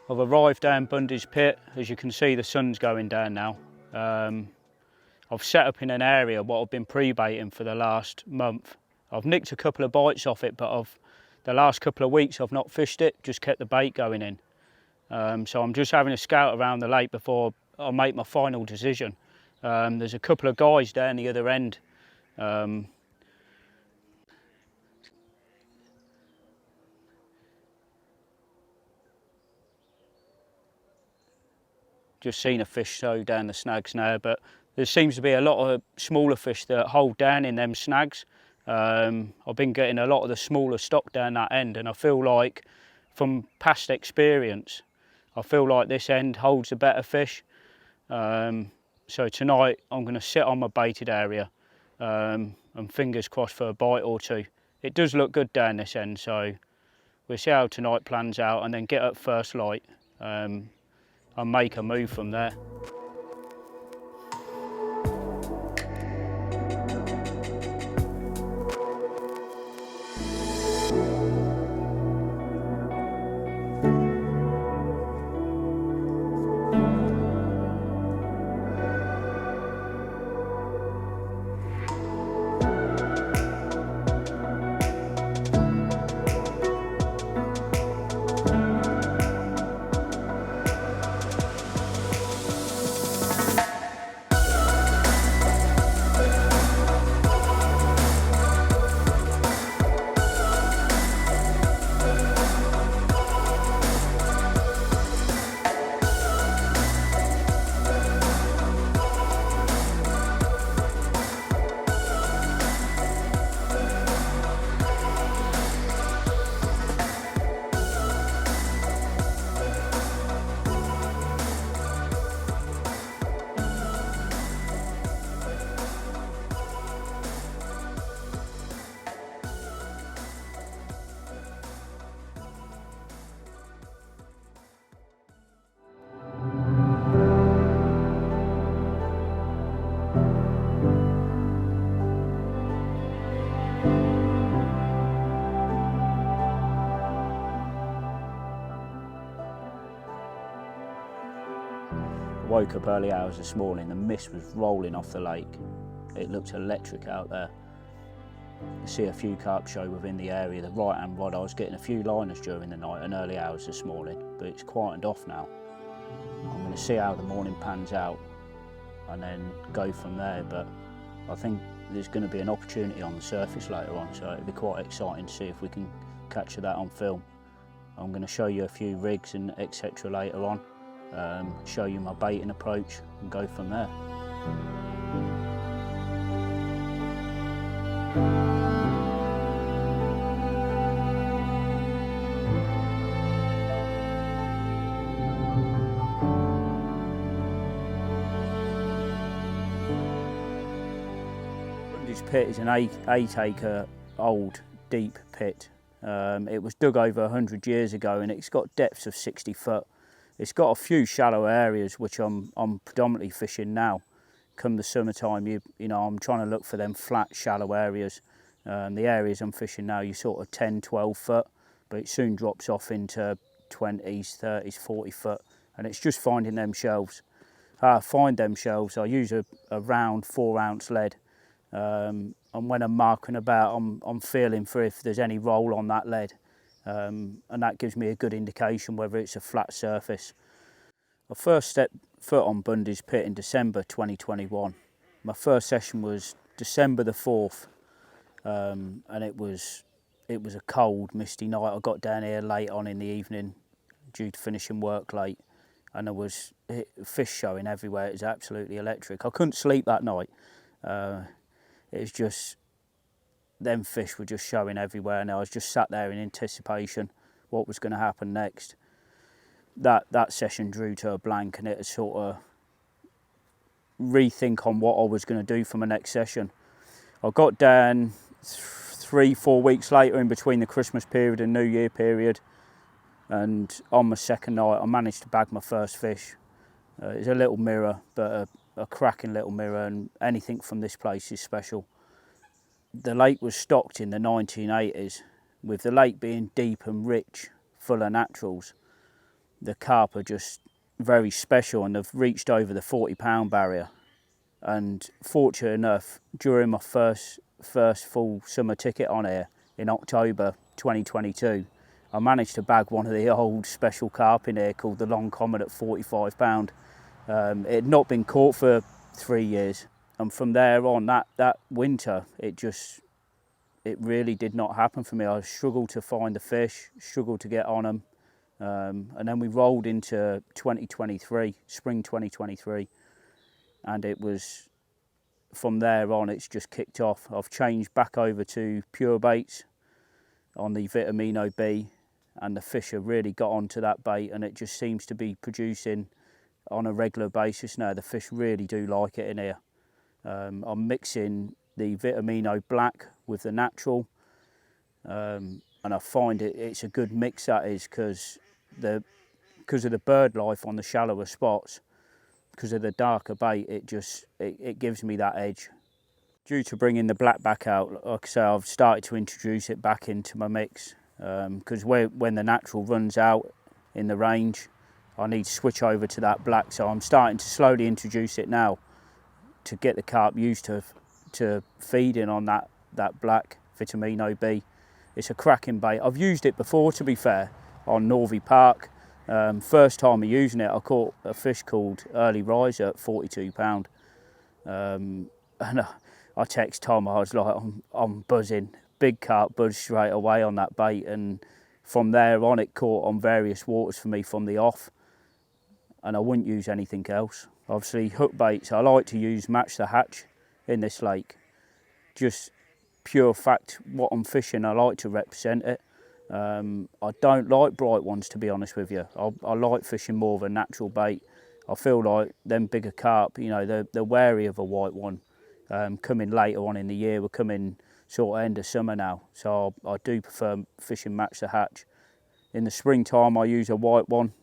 I've arrived down Bundys pit. As you can see, the sun's going down now. I've set up in an area what I've been pre-baiting for the last month. I've nicked a couple of bites off it, but the last couple of weeks I've not fished it, just kept the bait going in. So I'm just having a scout around the lake before I make my final decision. There's a couple of guys down the other end. Just seen a fish sow down the snags now, but there seems to be a lot of smaller fish that hold down in them snags. I've been getting a lot of the smaller stock down that end, and I feel like, from past experience, I feel like this end holds a better fish. So tonight I'm going to sit on my baited area and fingers crossed for a bite or two. It does look good down this end, so we'll see how tonight plans out and then get up first light and make a move from there. I woke up early hours this morning, the mist was rolling off the lake. It looked electric out there. I see a few carp show within the area. The right hand rod, I was getting a few liners during the night and early hours this morning, but it's quietened off now. I'm going to see how the morning pans out and then go from there, but I think there's going to be an opportunity on the surface later on, so it'll be quite exciting to see if we can capture that on film. I'm going to show you a few rigs and etc. later on. Show you my baiting approach and go from there. Bundys pit is an 8-acre old deep pit. It was dug over 100 years ago and it's got depths of 60 foot. It's got a few shallow areas which I'm predominantly fishing now. Come the summertime, you know, I'm trying to look for them flat, shallow areas. The areas I'm fishing now, you sort of 10, 12 foot, but it soon drops off into 20s, 30s, 40 foot, and it's just finding them shelves. How I find them shelves, I use a round 4-ounce lead, and when I'm marking about, I'm feeling for if there's any roll on that lead. And that gives me a good indication whether it's a flat surface. I first stepped foot on Bundys pit in December 2021. My first session was December the 4th, and it was a cold, misty night. I got down here late on in the evening due to finishing work late, and there was fish showing everywhere. It was absolutely electric. I couldn't sleep that night. It was just, them fish were just showing everywhere, and I was just sat there in anticipation what was going to happen next. That session drew to a blank, and it had sort of rethink on what I was going to do for my next session. I got down 3-4 weeks later in between the Christmas period and New Year period, and on my second night I managed to bag my first fish. It's a little mirror, but a cracking little mirror, and anything from this place is special. The lake was stocked in the 1980s, with the lake being deep and rich, full of naturals. the carp are just very special, and they've reached over the 40-pound barrier. And fortunate enough, during my first full summer ticket on here in October 2022, I managed to bag one of the old special carp in here called the Long Comet at 45 pound. It had not been caught for 3 years, and from there on, that winter, it really did not happen for me. I struggled to find the fish, struggled to get on them, and then we rolled into 2023, spring 2023, and it was from there on, it's just kicked off. I've changed back over to pure baits on the Vitamino B, and the fish have really got onto that bait, and it just seems to be producing on a regular basis now. The fish really do like it in here. I'm mixing the Vitamino Black with the natural, and I find it's a good mix, that is, because of the bird life on the shallower spots, because of the darker bait, it gives me that edge. Due to bringing the black back out, like I say, I've started to introduce it back into my mix, because when the natural runs out in the range, I need to switch over to that black. So I'm starting to slowly introduce it now to get the carp used to feeding on that black Vitamino B. It's a cracking bait. I've used it before, to be fair, on Norvey Park. First time of using it, I caught a fish called Early Riser at 42 pound. And I text Tom, I was like, I'm buzzing. Big carp buzzed straight away on that bait, and from there on it caught on various waters for me from the off, and I wouldn't use anything else. Obviously hook baits, I like to use Match the Hatch in this lake. Just pure fact, what I'm fishing, I like to represent it. I don't like bright ones, to be honest with you. I like fishing more of a natural bait. I feel like them bigger carp, you know, they're wary of a white one. Coming later on in the year, we're coming sort of end of summer now, so I do prefer fishing Match the Hatch. In the springtime I use a white one,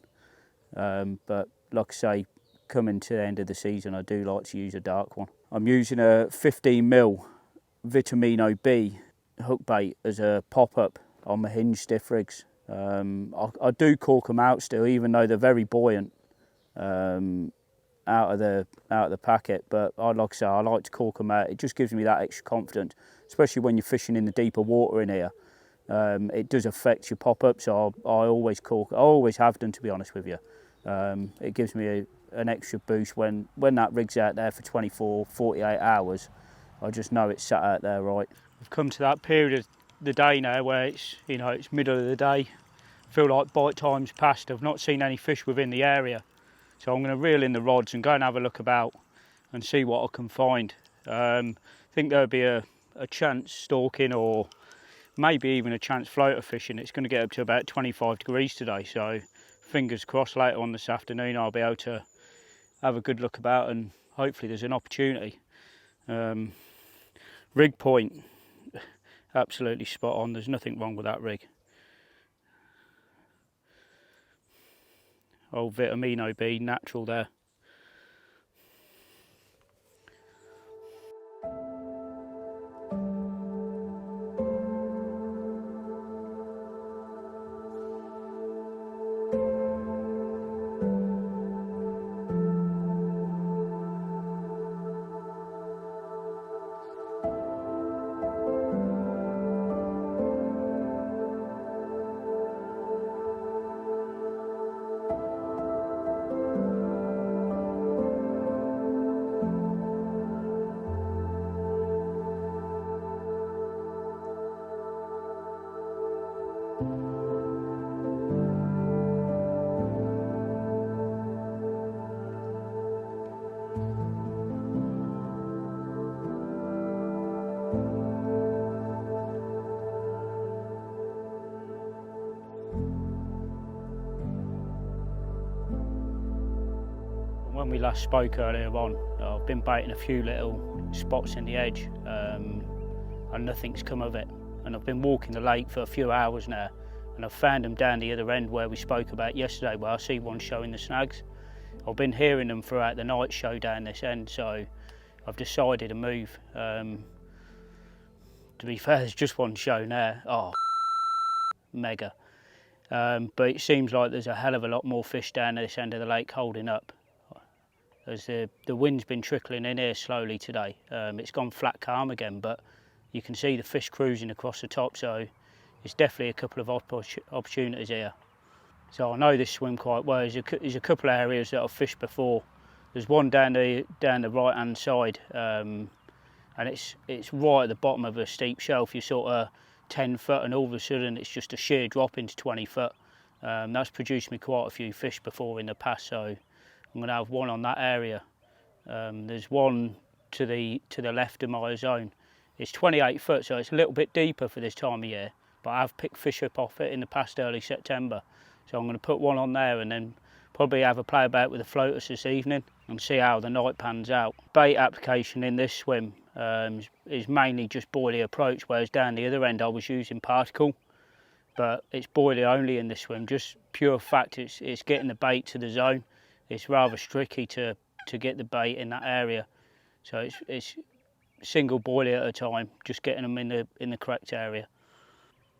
but like I say, coming to the end of the season, I do like to use a dark one. I'm using a 15mm Vitamino B hook bait as a pop-up on my hinge stiff rigs. I do cork them out still, even though they're very buoyant out of the packet, but like I say, I like to cork them out. It just gives me that extra confidence, especially when you're fishing in the deeper water in here. It does affect your pop-ups, so I always cork. I always have done, to be honest with you. It gives me an extra boost when that rig's out there for 24, 48 hours. I just know it's sat out there right. We've come to that period of the day now where it's middle of the day. I feel like bite time's passed. I've not seen any fish within the area, so I'm going to reel in the rods and go and have a look about and see what I can find. I think there'll be a chance stalking, or maybe even a chance floater fishing. It's going to get up to about 25 degrees today, so fingers crossed later on this afternoon I'll be able to have a good look about, and hopefully there's an opportunity. Rig point, absolutely spot on. There's nothing wrong with that rig. Old Vitamino B natural there. When we last spoke earlier on, I've been baiting a few little spots in the edge, and nothing's come of it. And I've been walking the lake for a few hours now, and I've found them down the other end where we spoke about yesterday, where I see one showing the snags. I've been hearing them throughout the night show down this end, so I've decided to move. To be fair, there's just one show now. Oh, mega. but it seems like there's a hell of a lot more fish down this end of the lake holding up. As the wind's been trickling in here slowly today. It's gone flat calm again, but you can see the fish cruising across the top, so it's definitely a couple of opportunities here. So I know this swim quite well. There's a couple of areas that I've fished before. There's one down the right hand side, and it's right at the bottom of a steep shelf. You're sort of 10 foot, and all of a sudden it's just a sheer drop into 20 foot. That's produced me quite a few fish before in the past, so I'm going to have one on that area. There's one to the left of my zone. It's 28 foot, so it's a little bit deeper for this time of year, but I've picked fish up off it in the past early September. So I'm going to put one on there and then probably have a play about with the floaters this evening and see how the night pans out. Bait application in this swim is mainly just boilie approach, whereas down the other end I was using particle, but it's boilie only in this swim. Just pure fact, it's getting the bait to the zone. It's rather tricky to get the bait in that area, so it's single boilie at a time, just getting them in the correct area.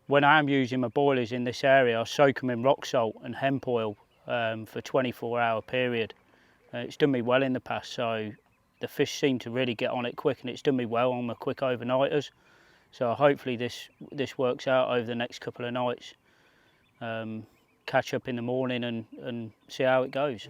When I am using my boilies in this area, I soak them in rock salt and hemp oil for a 24-hour period. It's done me well in the past, so the fish seem to really get on it quick, and it's done me well on the quick overnighters. So hopefully this works out over the next couple of nights. Catch up in the morning and see how it goes.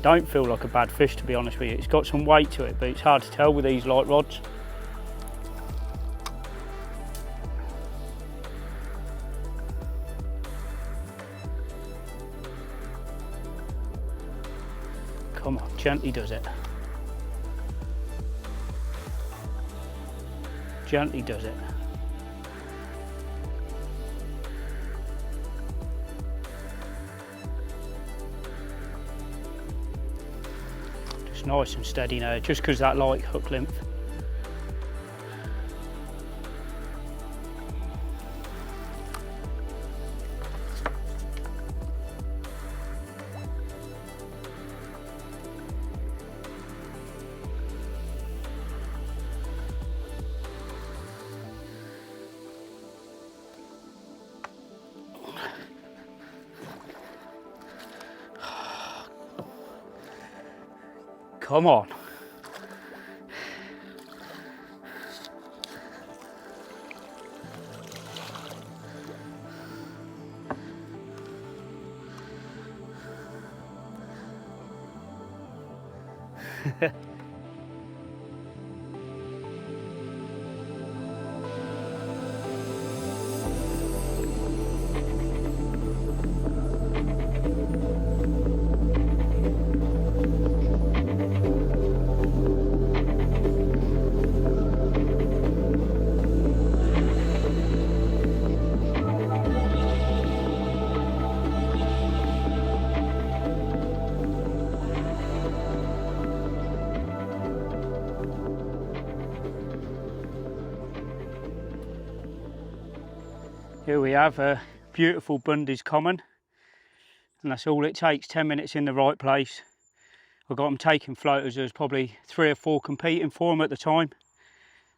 Don't feel like a bad fish, to be honest with you. It's got some weight to it, but it's hard to tell with these light rods. Come on, gently does it. Gently does it. Nice and steady now, just because that light hook length. Come on. Here we have a beautiful Bundys common, and that's all it takes, 10 minutes in the right place. I got them taking floaters. There was probably 3 or 4 competing for them at the time,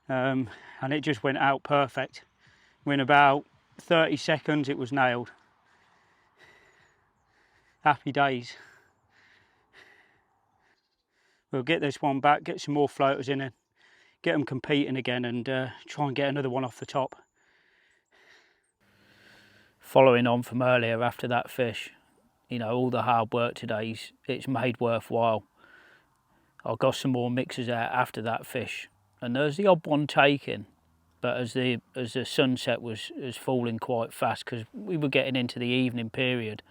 and it just went out perfect. In about 30 seconds it was nailed. Happy days. We'll get this one back, get some more floaters in it, get them competing again, and try and get another one off the top. Following on from earlier, after that fish, you know, all the hard work today, it's made worthwhile. I got some more mixers out after that fish, and there's the odd one taken, but as the sunset was falling quite fast, because we were getting into the evening period,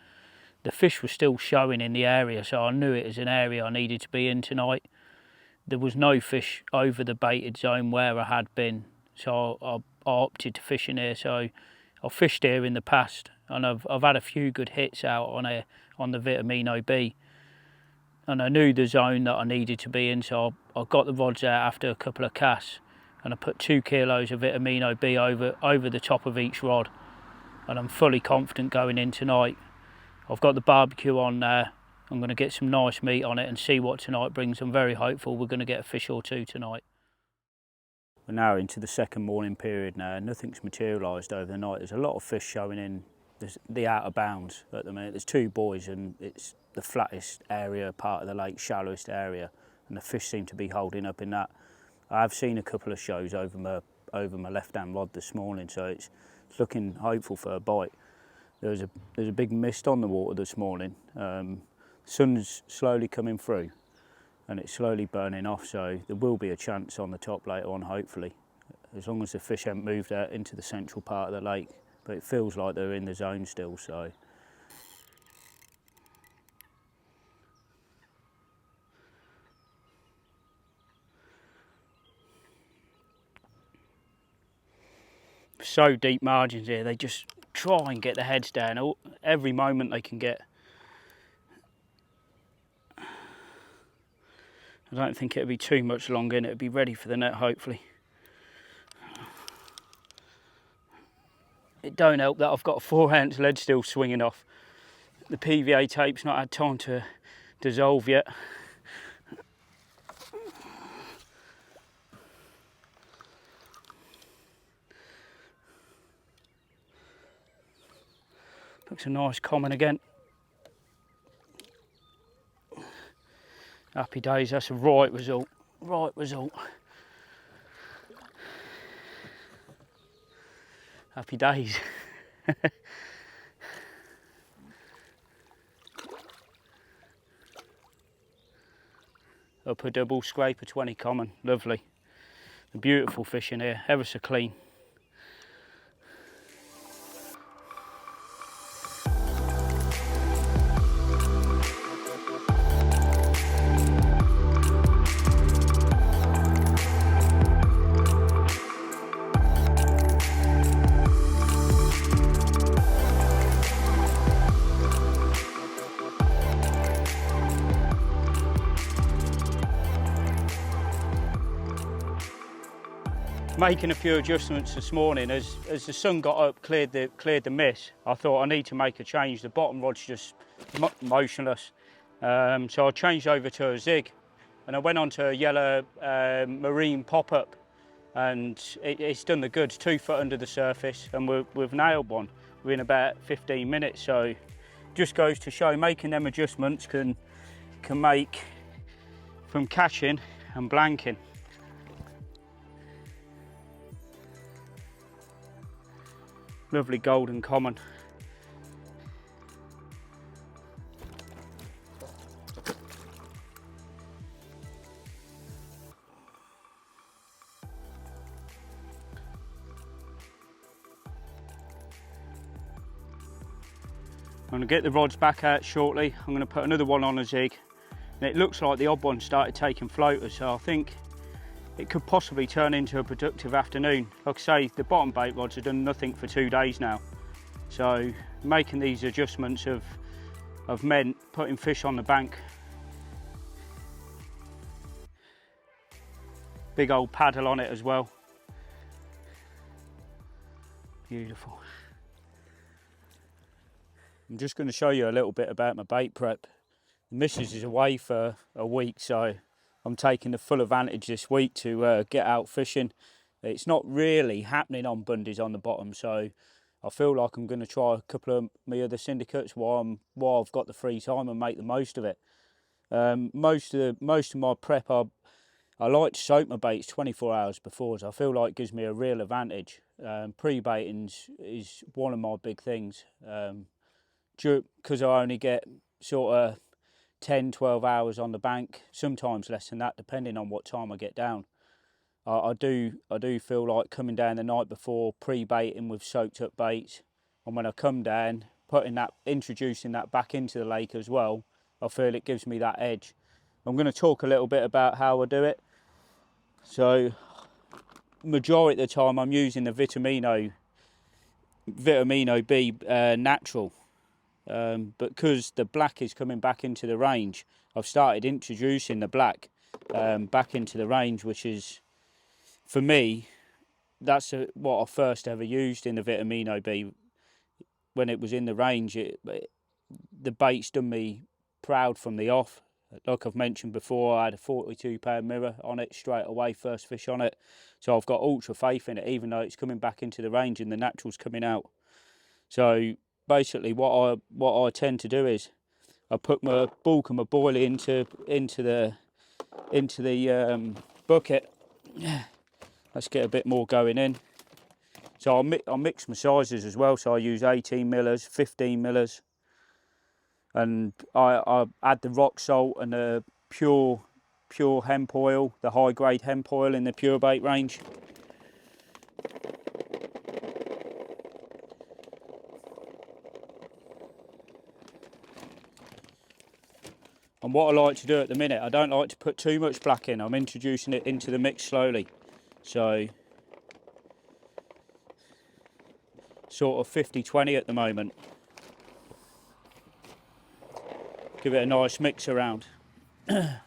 the fish was still showing in the area, so I knew it as an area I needed to be in tonight. There was no fish over the baited zone where I had been, so I opted to fish in here. So I've fished here in the past, and I've had a few good hits out on the Vitamino B, and I knew the zone that I needed to be in, so I got the rods out after a couple of casts, and I put 2 kilos of Vitamino B over the top of each rod, and I'm fully confident going in tonight. I've got the barbecue on there. I'm going to get some nice meat on it and see what tonight brings. I'm very hopeful we're going to get a fish or two tonight. We're now into the second morning period now. Nothing's materialised over the night. There's a lot of fish showing in the outer bounds at the minute. There's 2 buoys and it's the flattest area, part of the lake, shallowest area, and the fish seem to be holding up in that. I have seen a couple of shows over my left-hand rod this morning, so it's looking hopeful for a bite. There's a big mist on the water this morning. Sun's slowly coming through and it's slowly burning off, so there will be a chance on the top later on, hopefully, as long as the fish haven't moved out into the central part of the lake. But it feels like they're in the zone still, so. So deep margins here, they just try and get their heads down every moment they can get. I don't think it'll be too much longer and it'll be ready for the net, hopefully. It don't help that I've got a 4-ounce lead still swinging off. The PVA tape's not had time to dissolve yet. Looks a nice common again. Happy days, that's a right result, right result. Happy days. Up a double, scraper 20 common, lovely. A beautiful fish in here, ever so clean. Making a few adjustments this morning as the sun got up, cleared the mist. I thought I need to make a change. The bottom rod's just motionless, so I changed over to a zig, and I went on to a yellow marine pop-up, and it's done the goods. 2 foot under the surface, and we've nailed one within about 15 minutes. So just goes to show making them adjustments can make from catching and blanking. Lovely golden common. I'm going to get the rods back out shortly. I'm going to put another one on a zig, and it looks like the odd one started taking floaters, so I think it could possibly turn into a productive afternoon. Like I say, the bottom bait rods have done nothing for 2 days now, so making these adjustments have meant putting fish on the bank. Big old paddle on it as well. Beautiful. I'm just going to show you a little bit about my bait prep. The missus is away for a week, so I'm taking the full advantage this week to get out fishing. It's not really happening on Bundys on the bottom, so I feel like I'm going to try a couple of my other syndicates while I've got the free time and make the most of it. Most of my prep, I like to soak my baits 24 hours before, so I feel like it gives me a real advantage. Pre-baiting is one of my big things, because I only get sort of 10-12 hours on the bank, sometimes less than that, depending on what time I get down. I do feel like coming down the night before, pre-baiting with soaked up baits, and when I come down, introducing that back into the lake as well, I feel it gives me that edge. I'm going to talk a little bit about how I do it. So majority of the time I'm using the Vitamino B natural, but because the black is coming back into the range, I've started introducing the black back into the range, which is, for me, that's what I first ever used in the Vitamino B. When it was in the range, the bait's done me proud from the off. Like I've mentioned before, I had a 42-pound mirror on it straight away, first fish on it. So I've got ultra faith in it, even though it's coming back into the range and the natural's coming out. So basically what I tend to do is I put my bulk of my boilie into the bucket. Let's get a bit more going in. So I'll mix my sizes as well. So I use 18 millers, 15 millers. And I add the rock salt and the pure hemp oil, the high grade hemp oil in the Purebait range. And what I like to do at the minute, I don't like to put too much black in. I'm introducing it into the mix slowly. So sort of 50-20 at the moment. Give it a nice mix around. And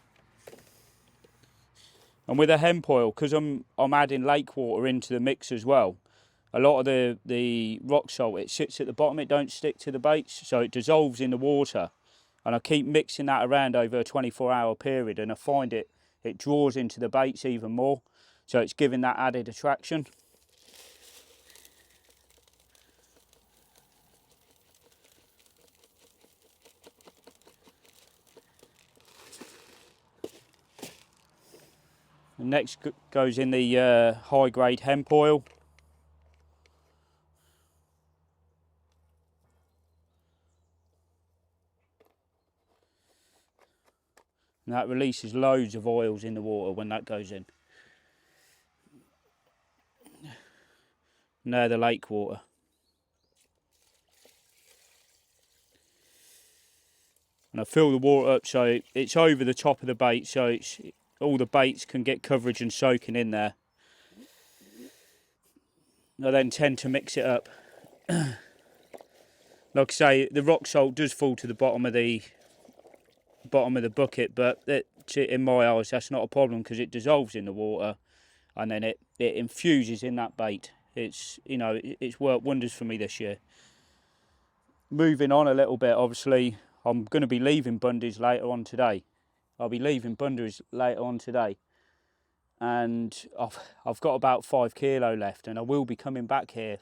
with the hemp oil, because I'm adding lake water into the mix as well, a lot of the rock salt, it sits at the bottom, it don't stick to the baits, so it dissolves in the water. And I keep mixing that around over a 24-hour period, and I find it draws into the baits even more, so it's giving that added attraction. And next goes in the high grade hemp oil. And that releases loads of oils in the water when that goes in. Now the lake water. And I fill the water up so it's over the top of the bait, so all the baits can get coverage and soaking in there. I then tend to mix it up. Like I say, the rock salt does fall to the bottom of the bucket, but in my eyes that's not a problem because it dissolves in the water and then it infuses in that bait. It's worked wonders for me this year. Moving on a little bit, obviously I'm going to be leaving Bundys later on today. I'll be leaving Bundys later on today, and I've got about 5 kilo left, and I will be coming back here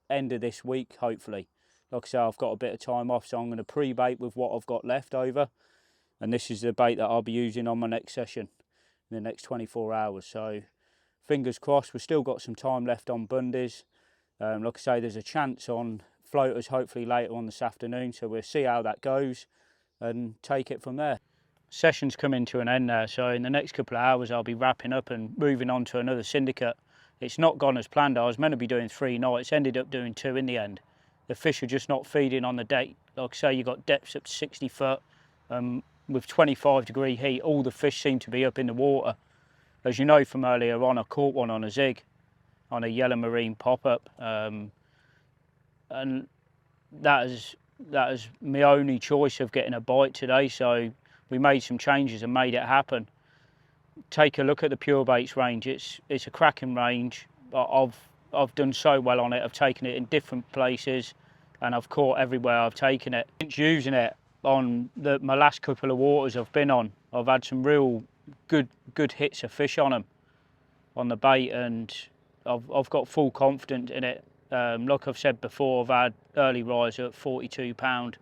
end of this week hopefully. Like I say, I've got a bit of time off, so I'm going to pre-bait with what I've got left over, and this is the bait that I'll be using on my next session in the next 24 hours. So fingers crossed, we've still got some time left on Bundys. Like I say, there's a chance on floaters hopefully later on this afternoon, so we'll see how that goes and take it from there. Session's coming to an end now, so in the next couple of hours I'll be wrapping up and moving on to another syndicate. It's not gone as planned. I was meant to be doing 3 nights, ended up doing 2 in the end. The fish are just not feeding on the date. Like I say, you got depths up to 60 foot. With 25-degree heat, all the fish seem to be up in the water. As you know from earlier on, I caught one on a zig, on a yellow marine pop-up, and that is my only choice of getting a bite today. So we made some changes and made it happen. Take a look at the Purebaits range. It's a cracking range. I've done so well on it. I've taken it in different places and I've caught everywhere I've taken it. Since using it on my last couple of waters I've been on, I've had some real good hits of fish on them, on the bait, and I've got full confidence in it. Like I've said before, I've had early riser at £42.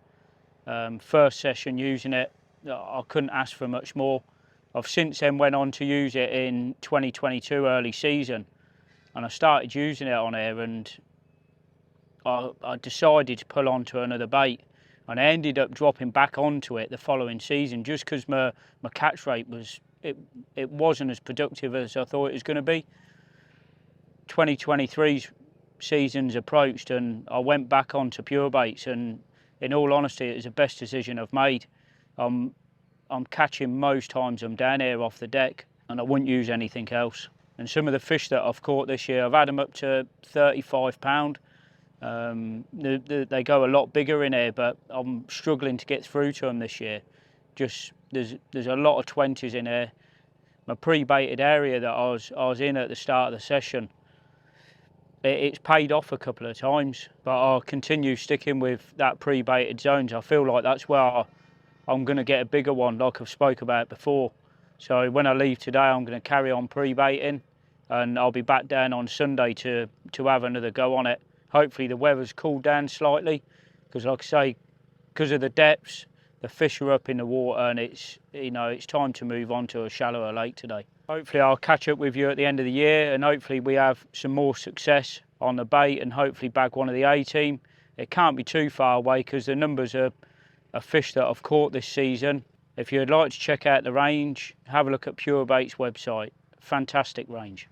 First session using it, I couldn't ask for much more. I've since then went on to use it in 2022 early season, and I started using it on here, and I decided to pull onto another bait, and I ended up dropping back onto it the following season just because my catch rate wasn't as productive as I thought it was going to be. 2023's season's approached and I went back onto pure baits, and in all honesty it was the best decision I've made. I'm catching most times I'm down here off the deck, and I wouldn't use anything else. And some of the fish that I've caught this year, I've had them up to 35 pound. They go a lot bigger in here, but I'm struggling to get through to them this year. Just there's a lot of 20s in here. My pre-baited area that I was in at the start of the session, it's paid off a couple of times, but I'll continue sticking with that pre-baited zones. I feel like that's where I'm going to get a bigger one, like I've spoke about before. So when I leave today, I'm going to carry on pre-baiting, and I'll be back down on Sunday to have another go on it. Hopefully the weather's cooled down slightly, because like I say, because of the depths, the fish are up in the water, and it's time to move on to a shallower lake today. Hopefully I'll catch up with you at the end of the year, and hopefully we have some more success on the bait and hopefully bag one of the A team. It can't be too far away because the numbers are fish that I've caught this season. If you'd like to check out the range, have a look at Purebait's website. Fantastic range.